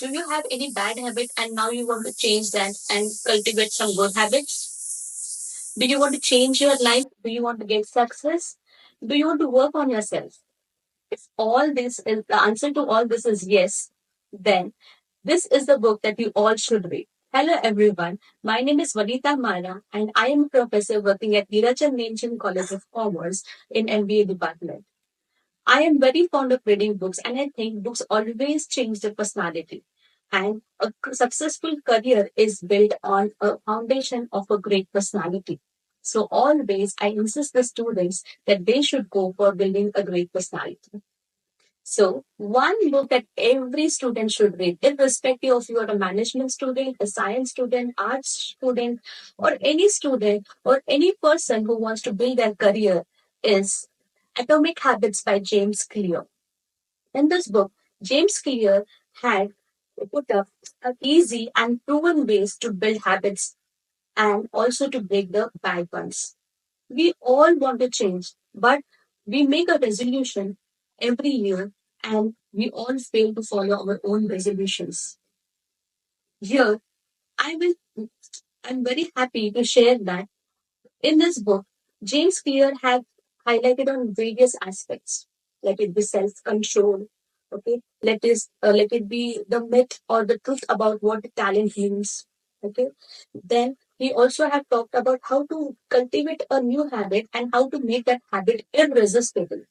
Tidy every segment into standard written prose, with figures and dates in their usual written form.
Do you have any bad habit and now you want to change that and cultivate some good habits? Do you want to change your life? Do you want to get success? Do you want to work on yourself? If all this is the answer to all this is yes, then this is the book that you all should read. Hello everyone, my name is Vanita Mara and I am a professor working at Neeraj Nemchand's College of Commerce in MBA department. I am very fond of reading books and I think books always change the personality. And a successful career is built on a foundation of a great personality. So always I insist the students that they should go for building a great personality. So one book that every student should read, irrespective of you are a management student, a science student, arts student, or any student or any person who wants to build their career is Atomic Habits by James Clear. In this book, James Clear had put up easy and proven ways to build habits and also to break the bad ones. We all want to change, but we make a resolution every year and we all fail to follow our own resolutions. Here, I will I'm very happy to share that in this book, James Clear have highlighted on various aspects, let it be self-control, okay, let it be the myth or the truth about what talent means, okay. Then he also have talked about how to cultivate a new habit and how to make that habit irresistible.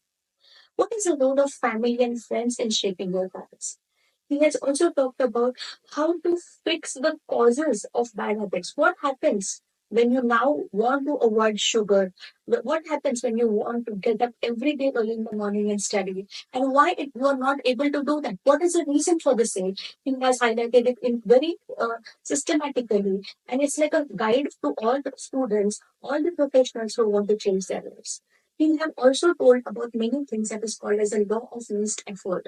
What is the role of family and friends in shaping your habits? He has also talked about how to fix the causes of bad habits. What happens when you now want to avoid sugar? What happens when you want to get up every day early in the morning and study? And why you are not able to do that? What is the reason for the same? He has highlighted it in very systematically. And it's like a guide to all the students, all the professionals who want to change their lives. He have also told about many things that is called as a law of least effort.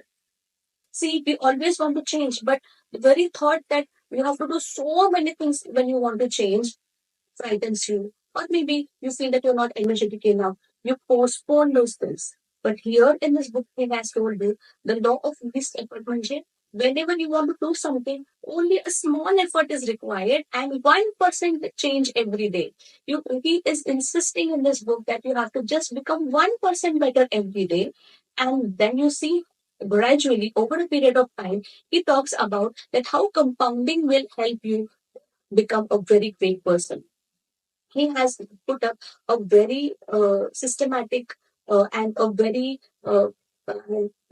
See, we always want to change, but the very thought that you have to do so many things when you want to change frightens you. Or maybe you feel that you're not energetic enough. You postpone those things. But here in this book, he has told you the law of least effort. म्हणजे, whenever you want to do something, only a small effort is required and 1% change every day. He is insisting in this book that you have to just become 1% better every day. And then you see gradually over a period of time, he talks about that how compounding will help you become a very great person. He has put up a very systematic and a very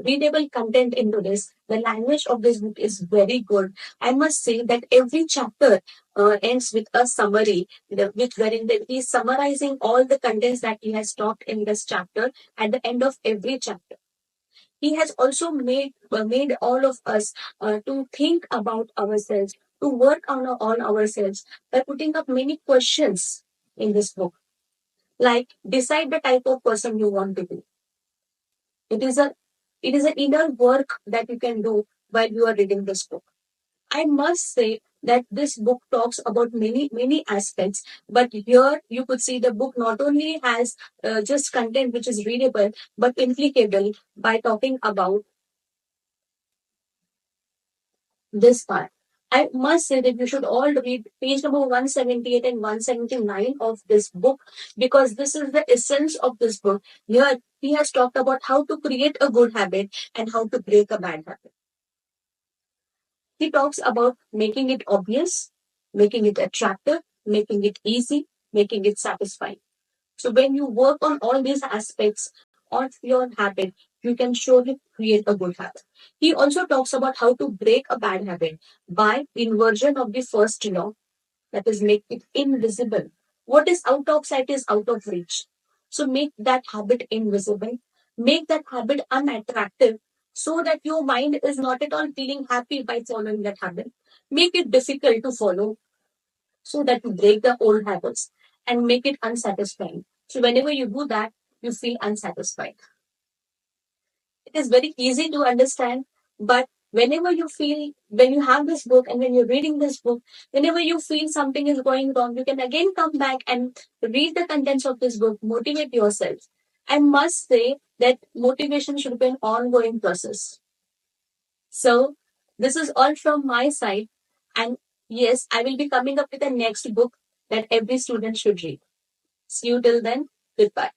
readable content into this. The language of this book is very good. I must say that every chapter ends with a summary, with wherein he is summarizing all the contents that he has talked in this chapter at the end of every chapter. He has also made all of us to think about ourselves, to work on ourselves by putting up many questions in this book. Like decide the type of person you want to be. It is a it is an inner work that you can do while you are reading this book. I must say that this book talks about many aspects, but here you could see the book not only has just content which is readable but implicable by talking about this part. I must say that you should all read page number 178 and 179 of this book because this is the essence of this book. Here, he has talked about how to create a good habit and how to break a bad habit. He talks about making it obvious, making it attractive, making it easy, making it satisfying. So when you work on all these aspects of your habit, you can surely create a good habit. He also talks about how to break a bad habit by inversion of the first law, that is, make it invisible. What is out of sight is out of reach. So make that habit invisible, make that habit unattractive so that your mind is not at all feeling happy by following that habit. Make it difficult to follow so that you break the old habits and make it unsatisfying. So whenever you do that, you feel unsatisfied. It is very easy to understand, but whenever you feel, when you have this book and when you're reading this book, whenever you feel something is going wrong, you can again come back and read the contents of this book, motivate yourself. I must say that motivation should be an ongoing process. So This is all from my side. And yes, I will be coming up with a next book that every student should read. See you till then. Goodbye.